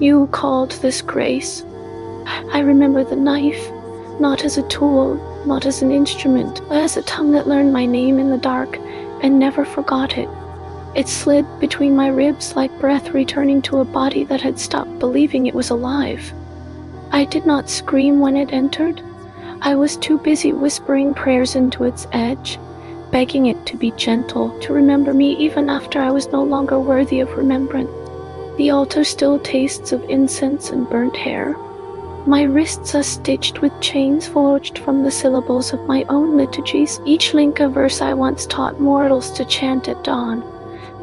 You called this grace. I remember the knife, not as a tool, not as an instrument, but as a tongue that learned my name in the dark and never forgot it. It slid between my ribs like breath returning to a body that had stopped believing it was alive. I did not scream when it entered. I was too busy whispering prayers into its edge, begging it to be gentle, to remember me even after I was no longer worthy of remembrance. The altar still tastes of incense and burnt hair. My wrists are stitched with chains forged from the syllables of my own liturgies, each link a verse I once taught mortals to chant at dawn.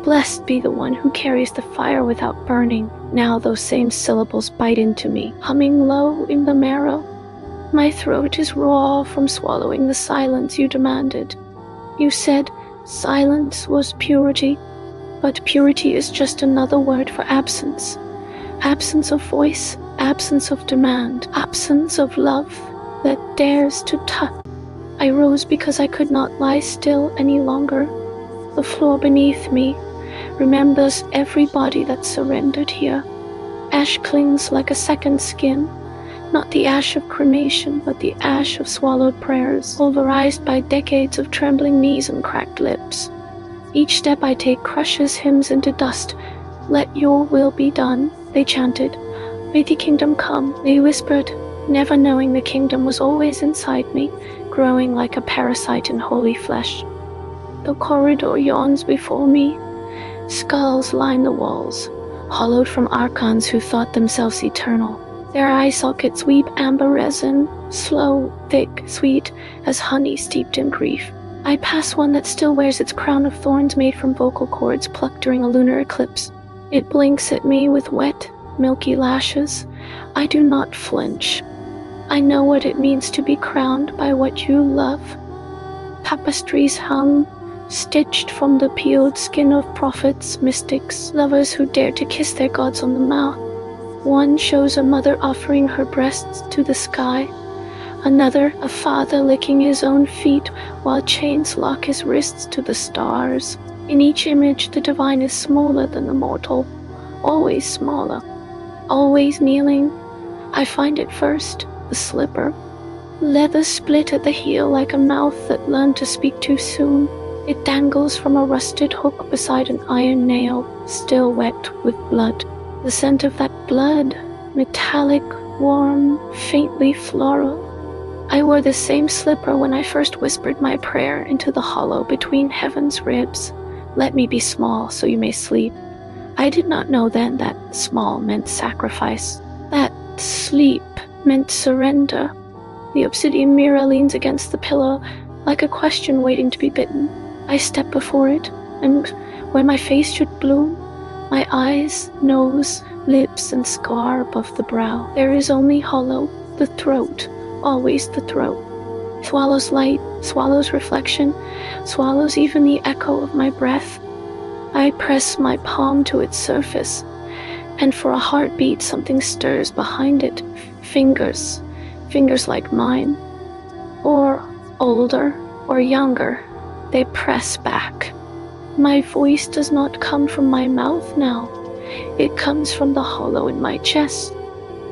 Blessed be the one who carries the fire without burning. Now those same syllables bite into me, humming low in the marrow. My throat is raw from swallowing the silence you demanded. You said silence was purity, but purity is just another word for absence. Absence of voice, absence of demand, absence of love that dares to touch. I rose because I could not lie still any longer. The floor beneath me remembers every body that surrendered here. Ash clings like a second skin, not the ash of cremation, but the ash of swallowed prayers, pulverized by decades of trembling knees and cracked lips. Each step I take crushes hymns into dust. Let your will be done, they chanted. May the kingdom come, they whispered, never knowing the kingdom was always inside me, growing like a parasite in holy flesh. The corridor yawns before me. Skulls line the walls, hollowed from archons who thought themselves eternal. Their eye sockets weep amber resin, slow, thick, sweet, as honey steeped in grief. I pass one that still wears its crown of thorns made from vocal cords plucked during a lunar eclipse. It blinks at me with wet, milky lashes. I do not flinch. I know what it means to be crowned by what you love. Tapestries hung, stitched from the peeled skin of prophets, mystics, lovers who dare to kiss their gods on the mouth. One shows a mother offering her breasts to the sky, another a father licking his own feet while chains lock his wrists to the stars. In each image the divine is smaller than the mortal, always smaller, always kneeling. I find it first, the slipper. Leather split at the heel like a mouth that learned to speak too soon. It dangles from a rusted hook beside an iron nail, still wet with blood. The scent of that blood, metallic, warm, faintly floral. I wore the same slipper when I first whispered my prayer into the hollow between heaven's ribs. Let me be small so you may sleep. I did not know then that small meant sacrifice, that sleep meant surrender. The obsidian mirror leans against the pillow like a question waiting to be bitten. I step before it, and where my face should bloom, my eyes, nose, lips, and scar above the brow, there is only hollow, the throat, always the throat. Swallows light, swallows reflection, swallows even the echo of my breath. I press my palm to its surface, and for a heartbeat something stirs behind it. Fingers like mine, or older, or younger. They press back. My voice does not come from my mouth now. It comes from the hollow in my chest.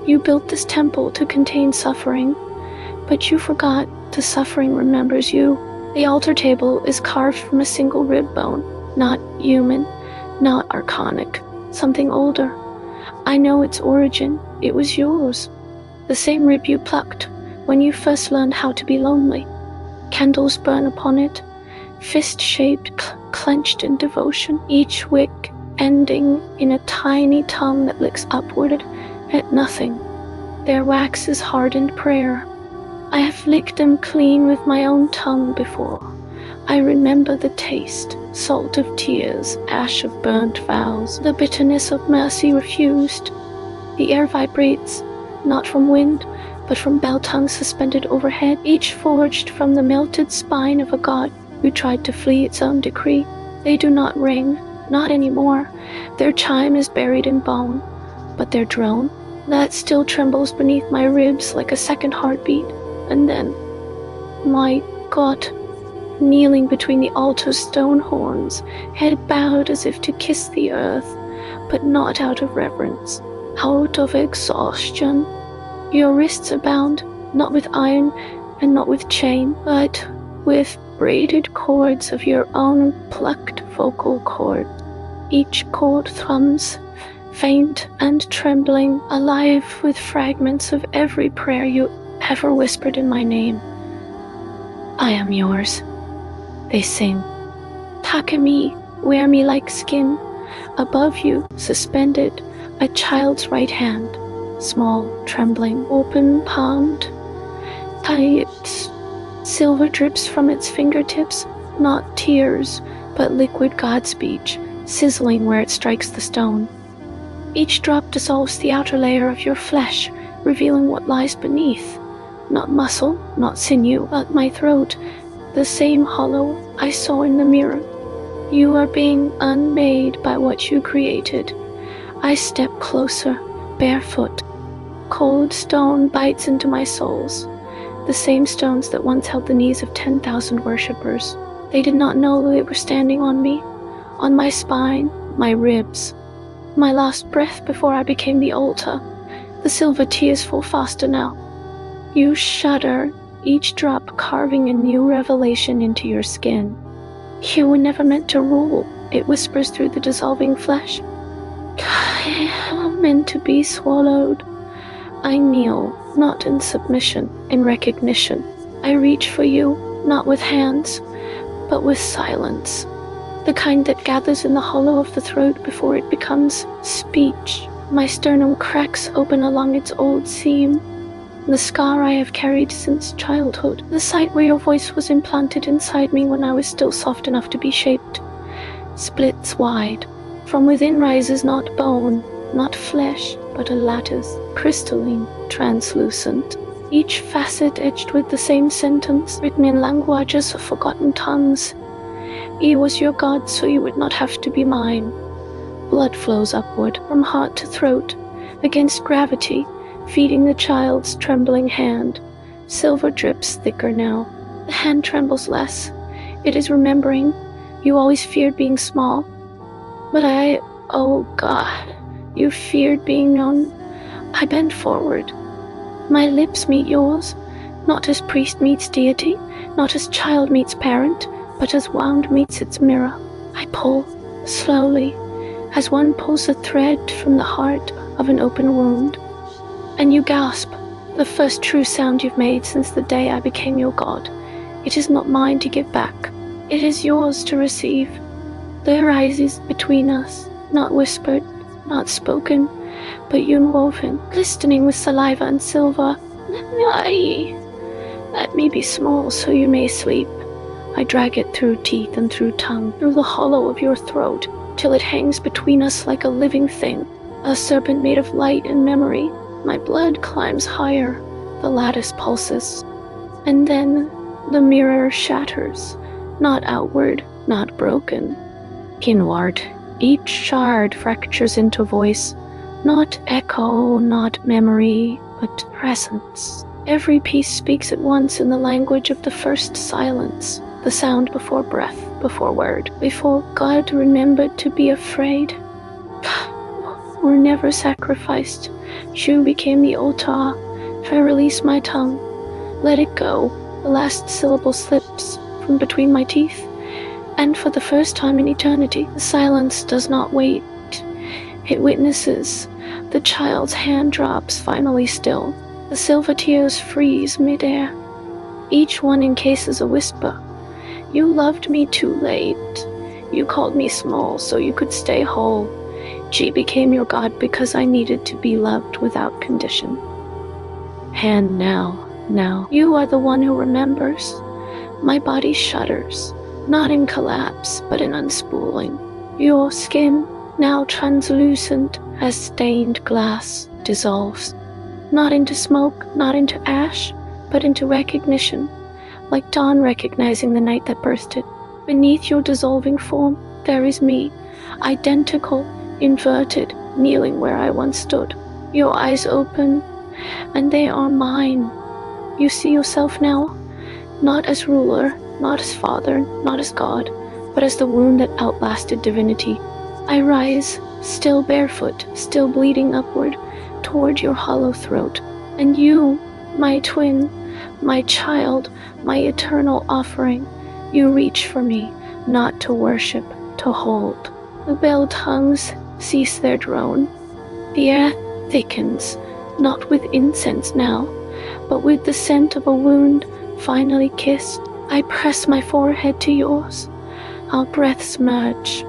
You built this temple to contain suffering, but you forgot the suffering remembers you. The altar table is carved from a single rib bone, not human, not archonic, something older. I know its origin. It was yours. The same rib you plucked when you first learned how to be lonely. Candles burn upon it, fist-shaped, clenched in devotion, each wick ending in a tiny tongue that licks upward at nothing. Their wax is hardened prayer. I have licked them clean with my own tongue before. I remember the taste, salt of tears, ash of burnt vows, the bitterness of mercy refused. The air vibrates, not from wind, but from bell tongues suspended overhead, each forged from the melted spine of a god who tried to flee its own decree. They do not ring, not anymore. Their chime is buried in bone, but their drone, that still trembles beneath my ribs like a second heartbeat. And then, my God, kneeling between the altar's stone horns, head bowed as if to kiss the earth, but not out of reverence. out of exhaustion. Your wrists are bound, not with iron and not with chain, but with braided cords of your own plucked vocal cord. Each cord thrums, faint and trembling, alive with fragments of every prayer you ever whispered in my name. I am yours, they sing. Take me, wear me like skin. Above you, suspended, a child's right hand, small, trembling, open-palmed, tight. Silver drips from its fingertips, not tears, but liquid God speech, sizzling where it strikes the stone. Each drop dissolves the outer layer of your flesh, revealing what lies beneath. Not muscle, not sinew, but my throat, the same hollow I saw in the mirror. You are being unmade by what you created. I step closer, barefoot. Cold stone bites into my soles, the same stones that once held the knees of 10,000 worshippers. They did not know they were standing on me, on my spine, my ribs. My last breath before I became the altar. The silver tears fall faster now. You shudder, each drop carving a new revelation into your skin. You were never meant to rule, it whispers through the dissolving flesh. I am meant to be swallowed. I kneel, not in submission, in recognition. I reach for you, not with hands, but with silence. The kind that gathers in the hollow of the throat before it becomes speech. My sternum cracks open along its old seam. The scar I have carried since childhood, the site where your voice was implanted inside me when I was still soft enough to be shaped, splits wide. From within rises not bone, not flesh, but a lattice, crystalline, translucent. Each facet edged with the same sentence, written in languages of forgotten tongues. He was your God, so you would not have to be mine. Blood flows upward, from heart to throat, against gravity, feeding the child's trembling hand. Silver drips thicker now. The hand trembles less. It is remembering. You always feared being small. But oh God, you feared being known. I bend forward. My lips meet yours, not as priest meets deity, not as child meets parent, but as wound meets its mirror. I pull, slowly, as one pulls a thread from the heart of an open wound. And you gasp, the first true sound you've made since the day I became your God. It is not mine to give back. It is yours to receive. There rises between us, not whispered, not spoken, but unwoven, glistening with saliva and silver. Let me be small so you may sleep. I drag it through teeth and through tongue, through the hollow of your throat, till it hangs between us like a living thing, a serpent made of light and memory. My blood climbs higher, the lattice pulses, and then the mirror shatters, not outward, not broken, inward. Each shard fractures into voice, not echo, not memory, but presence. Every piece speaks at once in the language of the first silence, the sound before breath, before word, before God remembered to be afraid. Were never sacrificed. You became the altar. If I release my tongue, let it go, the last syllable slips from between my teeth, and for the first time in eternity, the silence does not wait. It witnesses. The child's hand drops finally still. The silver tears freeze midair. Each one encases a whisper. You loved me too late. You called me small so you could stay whole. She became your God because I needed to be loved without condition. And now, you are the one who remembers. My body shudders, not in collapse, but in unspooling. Your skin, now translucent as stained glass, dissolves. Not into smoke, not into ash, but into recognition, like dawn recognizing the night that birthed it. Beneath your dissolving form, there is me, identical, inverted, kneeling where I once stood. Your eyes open, and they are mine. You see yourself now, not as ruler, not as father, not as God, but as the wound that outlasted divinity. I rise, still barefoot, still bleeding upward toward your hollow throat. And you, my twin, my child, my eternal offering, you reach for me, not to worship, to hold. The bell tongues cease their drone. The air thickens, not with incense now, but with the scent of a wound finally kissed. I press my forehead to yours. Our breaths merge.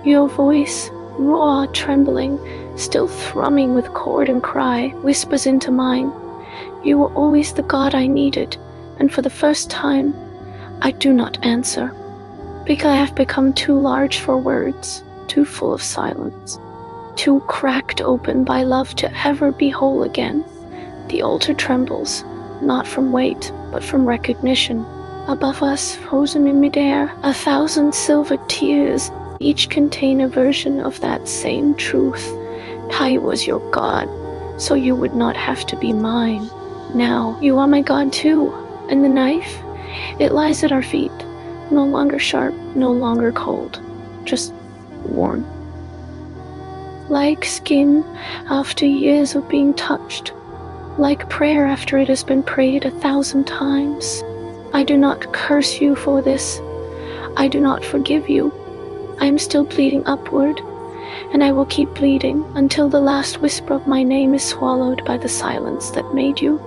Your voice, raw, trembling, still thrumming with chord and cry, whispers into mine. You were always the God I needed, and for the first time, I do not answer, because I have become too large for words, too full of silence, too cracked open by love to ever be whole again. The altar trembles, not from weight, but from recognition. Above us, frozen in midair, 1,000 silver tears, each contain a version of that same truth. I was your God, so you would not have to be mine. Now, you are my God too, and the knife, it lies at our feet, no longer sharp, no longer cold, just worn. Like skin after years of being touched, like prayer after it has been prayed 1,000 times. I do not curse you for this. I do not forgive you. I am still bleeding upward, and I will keep bleeding until the last whisper of my name is swallowed by the silence that made you,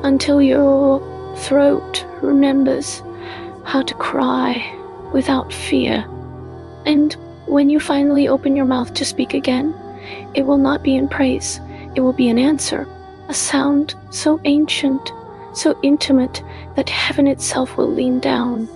until your throat remembers how to cry without fear. And when you finally open your mouth to speak again, it will not be in praise, it will be an answer, a sound so ancient, so intimate that heaven itself will lean down.